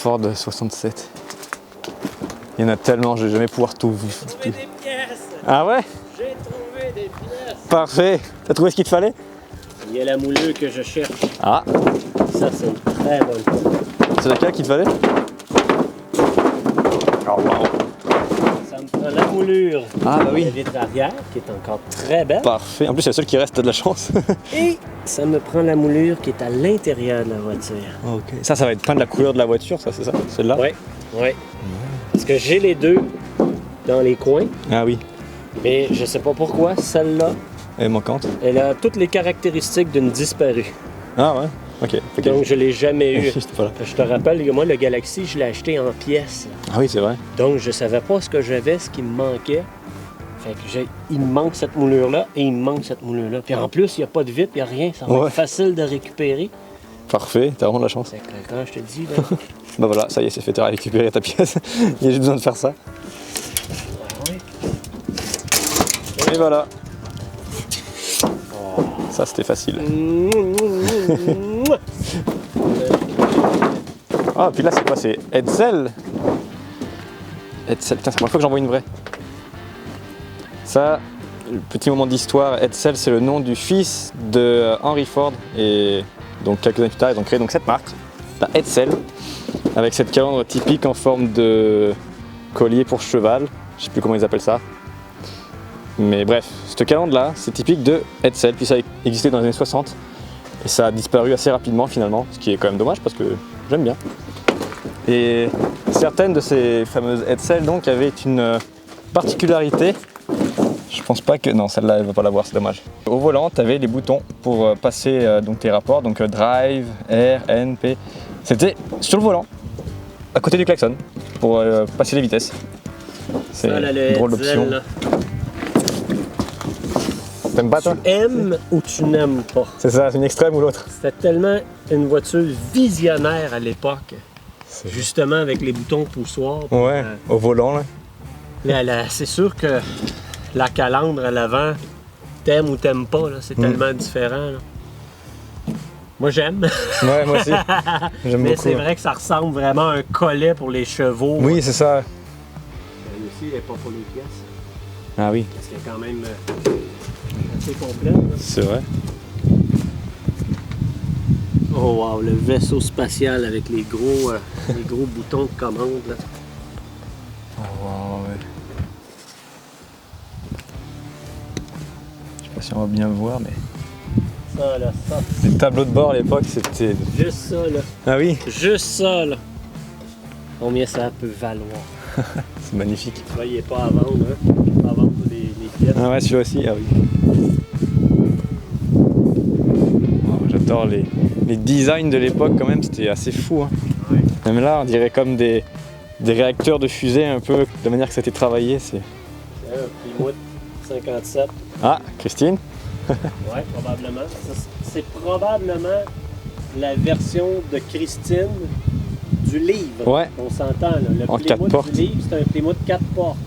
Ford 67. Il y en a tellement, je vais jamais pouvoir tout. J'ai trouvé des pièces. Ah ouais? J'ai trouvé des pièces. Parfait. T'as trouvé ce qu'il te fallait? Il y a la moulure que je cherche. Ah, Ça, c'est une très bonne. c'est laquelle qu'il te fallait? Oh wow. Ça me prend la moulure. Ah bah oui. La vitre arrière, qui est encore très belle. Parfait. En plus, c'est le seul qui reste, t'as de la chance. Et ça me prend la moulure qui est à l'intérieur de la voiture. Ok. Ça va être peint de la couleur de la voiture, ça, c'est ça? Celle-là? Oui, oui. Parce que j'ai les deux dans les coins, Ah oui. mais je sais pas pourquoi, celle-là, Elle est manquante. elle a toutes les caractéristiques d'une disparue. Ah ouais? Ok. Donc, je l'ai jamais eu. J'étais pas là. Je te rappelle, moi, le Galaxy, je l'ai acheté en pièces. Ah oui, c'est vrai. Donc, je savais pas ce que j'avais, ce qui me manquait. Fait que il me manque cette moulure-là et il me manque cette moulure-là. Puis en plus, il n'y a pas de vitre, il n'y a rien. Ça va être facile de récupérer. Parfait, t'as vraiment de la chance. Fait que quand je te dis, là... Bah voilà, ça y est, c'est fait, t'as récupéré ta pièce. Il y a juste besoin de faire ça. Ah ouais. Et voilà. Ça, c'était facile. Ah, puis là, c'est quoi? C'est Edsel. Edsel, putain, c'est la première fois que j'en vois une vraie. Ça, le petit moment d'histoire, Edsel, c'est le nom du fils de Henry Ford. Et donc, quelques années plus tard, ils ont créé donc cette marque, la Edsel, avec cette calandre typique en forme de collier pour cheval. Je sais plus comment ils appellent ça. Mais bref, cette calandre-là, c'est typique de Edsel. Puis ça a existé dans les années 60. Et ça a disparu assez rapidement finalement, ce qui est quand même dommage parce que j'aime bien. Et certaines de ces fameuses Edsel donc avaient une particularité. Je pense pas que... Non, celle-là, elle va pas l'avoir, c'est dommage. Au volant, tu avais les boutons pour passer donc tes rapports, donc Drive, R, N, P. C'était sur le volant, à côté du klaxon, pour passer les vitesses. C'est une drôle d'option. T'aimes pas toi? Tu aimes ou tu n'aimes pas? C'est ça, c'est une extrême ou l'autre. C'était tellement une voiture visionnaire à l'époque. Justement avec les boutons poussoirs. Ouais, au volant là. C'est sûr que la calandre à l'avant, t'aimes ou t'aimes pas, c'est tellement différent. Là. Moi j'aime. Ouais, moi aussi. J'aime Mais beaucoup. c'est vrai que ça ressemble vraiment à un collet pour les chevaux. Oui, c'est ça. Elle aussi, elle n'est pas pour les pièces. Ah oui. Parce qu'elle est quand même assez complète. Là. C'est vrai. Oh wow, le vaisseau spatial avec les gros boutons de commande. Là. Oh wow, ouais. Je sais pas si on va bien voir, mais... Ça là, ça. Les tableaux de bord à l'époque, c'était... Juste ça là. Ah oui? Juste ça là. Combien ça peut valoir? C'est magnifique. Tu vois, il n'est pas à vendre, hein? Il n'est pas à vendre les pièces. Ah ouais, celui-là aussi, ah oui. Oh, j'adore les designs de l'époque quand même, c'était assez fou. Hein. Ouais. Même là, on dirait comme des réacteurs de fusée un peu, de la manière que ça a été travaillé. C'est... Un Plymouth 57. Ah, Christine? Ouais, probablement. C'est probablement la version de Christine du livre. Ouais. On s'entend, là. Le En 4 Plymouth portes. du livre, c'est un Plymouth 4 portes.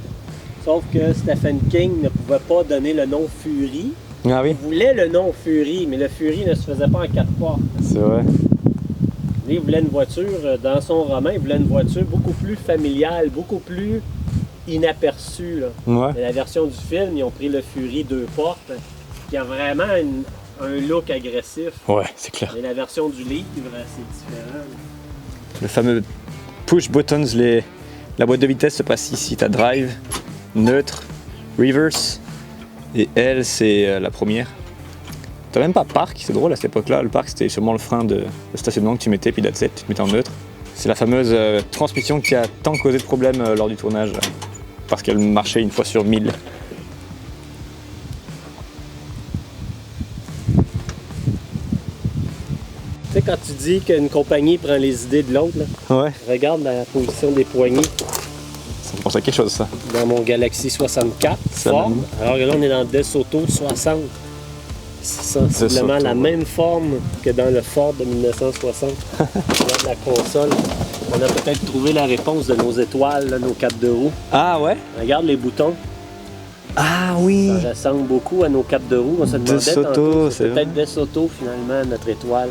Sauf que Stephen King ne pouvait pas donner le nom Fury. Ah oui, Il voulait le nom Fury, mais le Fury ne se faisait pas en 4 portes. c'est vrai. Lui, il voulait une voiture, dans son roman, il voulait une voiture beaucoup plus familiale, beaucoup plus inaperçue. Là. Ouais. Mais la version du film, ils ont pris le Fury 2 portes, qui a vraiment un look agressif. Ouais, c'est clair. Mais la version du livre, c'est différent. Le fameux push buttons, la boîte de vitesse se passe ici. T'as drive, neutre, reverse, et L c'est la première. T'as même pas park, c'est drôle à cette époque-là. Le park c'était sûrement le frein de stationnement que tu mettais, puis that's it, tu te mettais en neutre. C'est la fameuse transmission qui a tant causé de problèmes lors du tournage, parce qu'elle marchait une fois sur 1000. Tu sais, quand tu dis qu'une compagnie prend les idées de l'autre, là, Ouais, regarde la position des poignées ça me pense à quelque chose ça. dans mon Galaxy 64 Ça Ford. même. Alors que là, on est dans DeSoto 60. C'est sensiblement DeSoto, la ouais. même forme que dans le Ford de 1960. Regarde la console. On a peut-être trouvé la réponse de nos étoiles, là, nos capes de roue. Ah ouais? Regarde les boutons. Ah oui! Ça ressemble beaucoup à nos capes de roue. On se demandait DeSoto, tantôt, c'est peut-être DeSoto finalement, notre étoile.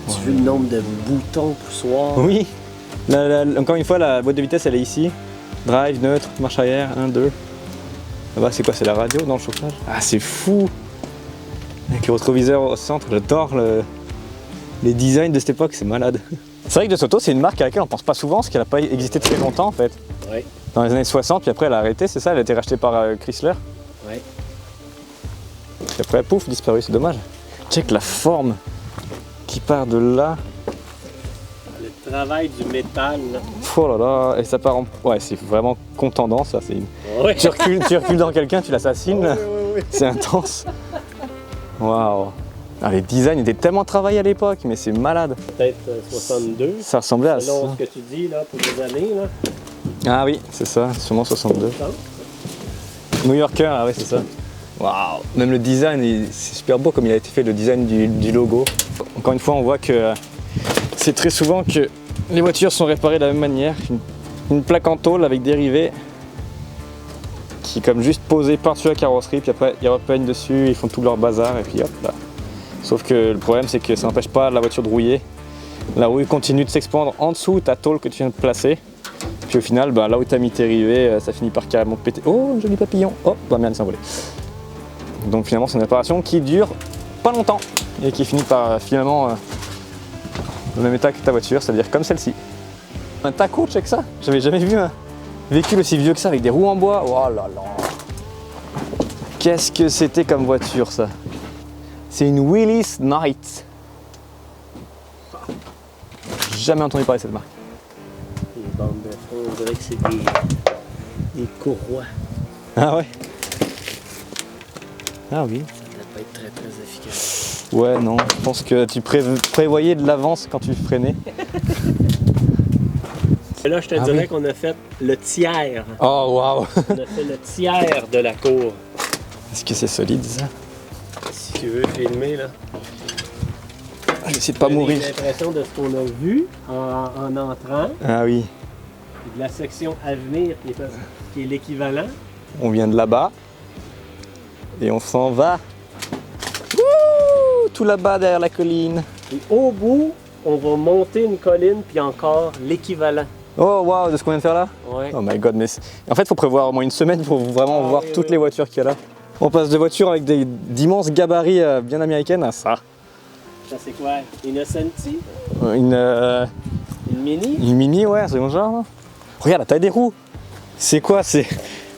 Tu as vu le nombre de boutons poussoirs? Oui! Encore une fois, la boîte de vitesse elle est ici. Drive, neutre, marche arrière, 1, 2. Là-bas c'est quoi? C'est la radio dans le chauffage? Ah c'est fou! Avec le rétroviseur au centre, j'adore les designs de cette époque, c'est malade. C'est vrai que DeSoto c'est une marque à laquelle on pense pas souvent parce qu'elle n'a pas existé très longtemps en fait. Ouais. Dans les années 60, puis après elle a arrêté, c'est ça? Elle a été rachetée par Chrysler. Ouais. Puis après, pouf, disparu, c'est dommage. Check la forme qui part de là. Le travail du métal, là. Oh là là, et ça part en... Ouais, c'est vraiment contendant ça. Ouais. Tu recules dans quelqu'un, tu l'assassines. Ouais. C'est intense. Waouh. Ah, les designs étaient tellement travaillés à l'époque, mais c'est malade. Peut-être 62. Ça ressemblait à ça. Selon ce que tu dis, là, pour les années, là. Ah oui, c'est ça, sûrement 62. New Yorker, ah oui, c'est ça. Waouh. Même le design, c'est super beau comme il a été fait, le design du logo. Encore une fois, on voit que c'est très souvent que les voitures sont réparées de la même manière. Une plaque en tôle avec dérivés qui est comme juste posée par-dessus la carrosserie, puis après ils repeignent dessus, ils font tout leur bazar et puis hop là. Sauf que le problème c'est que ça n'empêche pas la voiture de rouiller. La rouille continue de s'expandre en dessous ta tôle que tu viens de placer. Puis au final, bah, là où tu as mis tes rivets, ça finit par carrément péter. Oh, un joli papillon! Oh, bah merde, il s'est envolé. Donc finalement, c'est une réparation qui dure pas longtemps et qui finit par finalement le même état que ta voiture, c'est-à-dire comme celle-ci. Un taco, check ça! J'avais jamais vu un véhicule aussi vieux que ça avec des roues en bois. Oh là là! Qu'est-ce que c'était comme voiture ça? C'est une Willys Knight. Jamais entendu parler de cette marque. Les bandes de fond, on dirait que c'est des courroies. Ah ouais? Ah oui. Ça ne doit pas être très très efficace. Ouais, non, je pense que tu prévoyais de l'avance quand tu freinais. Et là, je te dirais qu'on a fait le tiers. Oh waouh! On a fait le tiers de la cour. Est-ce que c'est solide ça? Si tu veux filmer, là. Je vais essayer de pas mourir. J'ai l'impression de ce qu'on a vu en entrant, Ah oui, de la section à venir qui est l'équivalent. on vient de là-bas et on s'en va. Wouh! Tout là-bas derrière la colline. Et au bout, on va monter une colline, puis encore l'équivalent. Oh waouh, de ce qu'on vient de faire là? Ouais. Oh my god, mais en fait, il faut prévoir au moins une semaine pour vraiment voir oui, toutes oui, les voitures qu'il y a là. On passe de voitures avec d'immenses gabarits bien américaines à ça. Ça, c'est quoi? Innocenti? Une Mini? mini, ouais, c'est mon genre. Là. Regarde la taille des roues. C'est quoi? C'est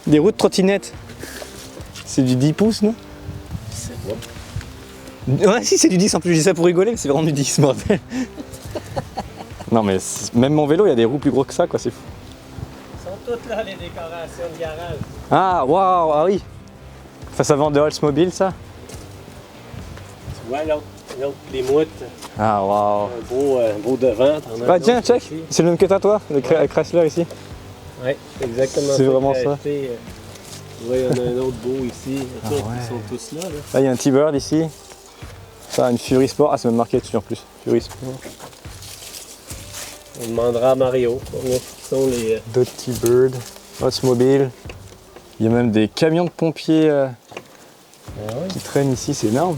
des roues de trottinette. C'est du 10 pouces, non? C'est quoi? Ouais, si, c'est du 10 en plus. Je dis ça pour rigoler, mais c'est vraiment du 10, bordel. Non, mais même mon vélo, il y a des roues plus gros que ça, quoi, c'est fou. Sont toutes là, les décorations de garage. Ah, waouh, ah oui. Ça vend de Oldsmobile, ça? Tu vois, l'autre, les moutes. Ah, waouh. Un beau devant. T'en as Bah un tiens, autre check, ici. c'est le même que t'as, toi, le Chrysler ici. Ouais, c'est exactement C'est ça. vraiment que j'ai ça. acheté. Ouais, il y en a un autre beau ici. Ah Écoute, ouais. Ils sont tous là. Là, il y a un T-Bird ici. Ça, une Fury Sport. Ah, c'est même marqué dessus en plus. Fury Sport. On demandera à Mario combien sont les. D'autres T-Bird, Oldsmobile. Il y a même des camions de pompiers qui traînent ici, c'est énorme.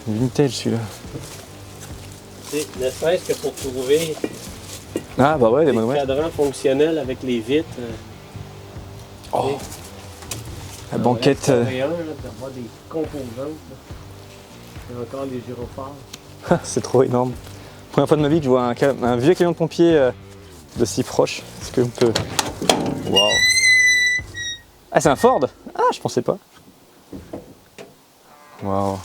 Vintage celui-là. Tu sais, ne serait-ce que pour trouver Ah bah ouais, des des monuments. cadrans fonctionnels avec les vitres. Oh, la banquette. D'avoir des composantes. Là. Et encore les gyrophares. C'est trop énorme. Première fois de ma vie que je vois un vieux camion de pompier de si proche. Est-ce que on peut. Waouh! Ah, c'est un Ford! Ah, je pensais pas. Waouh!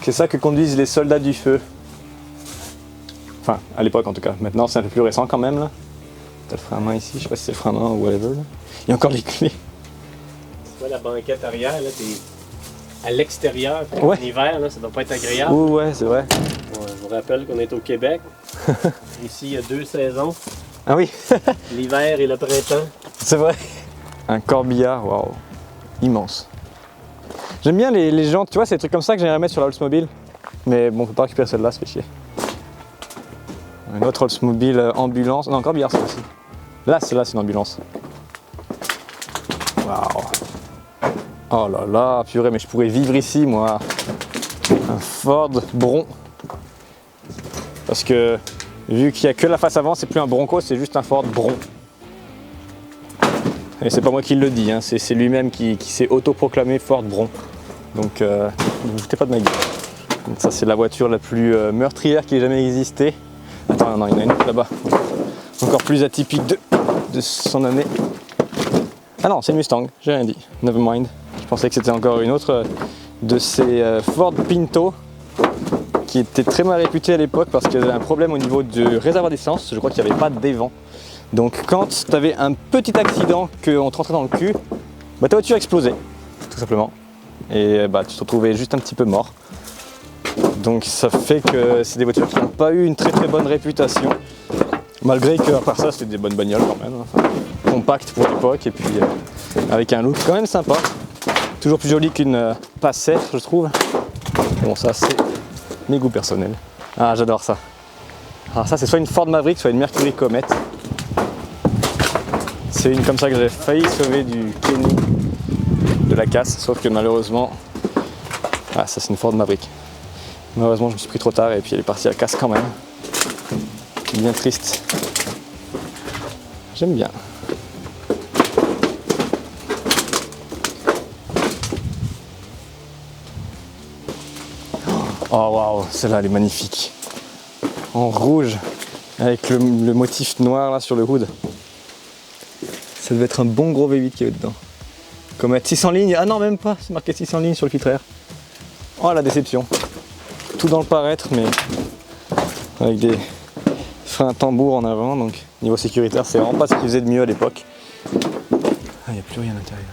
C'est ça que conduisent les soldats du feu. Enfin, à l'époque en tout cas. Maintenant, c'est un peu plus récent quand même là. T'as le frein à main ici, je sais pas si c'est le frein à main ou whatever. Là. Il y a encore les clés. Tu vois la banquette arrière, là, t'es à l'extérieur. Ouais. En hiver, là, ça doit pas être agréable. Oh ouais, c'est vrai. Bon, je vous rappelle qu'on est au Québec. Ici, il y a 2 saisons, Ah oui, l'hiver et le printemps. c'est vrai. Un corbillard, waouh, immense. J'aime bien les gens, tu vois, c'est des trucs comme ça que j'aimerais mettre sur la Oldsmobile. Mais bon, on peut pas récupérer celle-là, ça fait chier. Une autre Oldsmobile ambulance. Non, corbillard, ça aussi. Là, celle-là, c'est une ambulance. Waouh. Oh là là, purée, mais je pourrais vivre ici, moi. Un Ford Bron. Parce que vu qu'il n'y a que la face avant, c'est plus un Bronco, c'est juste un Ford Bron. Et c'est pas moi qui le dis, hein, c'est lui-même qui s'est autoproclamé Ford Bron. Donc ne vous foutez pas de ma gueule. Donc ça c'est la voiture la plus meurtrière qui ait jamais existé. Attends, non, il y en a une autre là-bas. Encore plus atypique de son année. Ah non, c'est une Mustang, j'ai rien dit. Never mind. Je pensais que c'était encore une autre de ces Ford Pinto qui était très mal réputée à l'époque parce qu'il y avait un problème au niveau du réservoir d'essence. Je crois qu'il n'y avait pas d'évent. Donc quand tu avais un petit accident qu'on te rentrait dans le cul, ta voiture explosait, tout simplement. Et tu te retrouvais juste un petit peu mort. Donc ça fait que c'est des voitures qui n'ont pas eu une très très bonne réputation. Malgré que à part ça c'était des bonnes bagnoles quand même. Enfin, compactes pour l'époque et puis avec un look quand même sympa. Toujours plus joli qu'une Passer je trouve. Bon ça c'est mes goûts personnels. Ah j'adore ça. Alors ça c'est soit une Ford Maverick soit une Mercury Comet. C'est une comme ça que j'ai failli sauver du Kenny de la casse, sauf que malheureusement, ça c'est une Ford Maverick. Malheureusement je me suis pris trop tard et puis elle est partie à casse quand même. Bien triste. J'aime bien. Oh waouh, celle-là elle est magnifique. En rouge, avec le motif noir là sur le hood. Ça devait être un bon gros V8 qu'il y avait dedans. Comme à 600 lignes. Ah non, même pas. C'est marqué 600 lignes sur le filtre air. Oh la déception. Tout dans le paraître, mais avec des freins tambour en avant. Donc niveau sécuritaire, c'est vraiment pas ce qu'ils faisaient de mieux à l'époque. Ah, il n'y a plus rien à l'intérieur.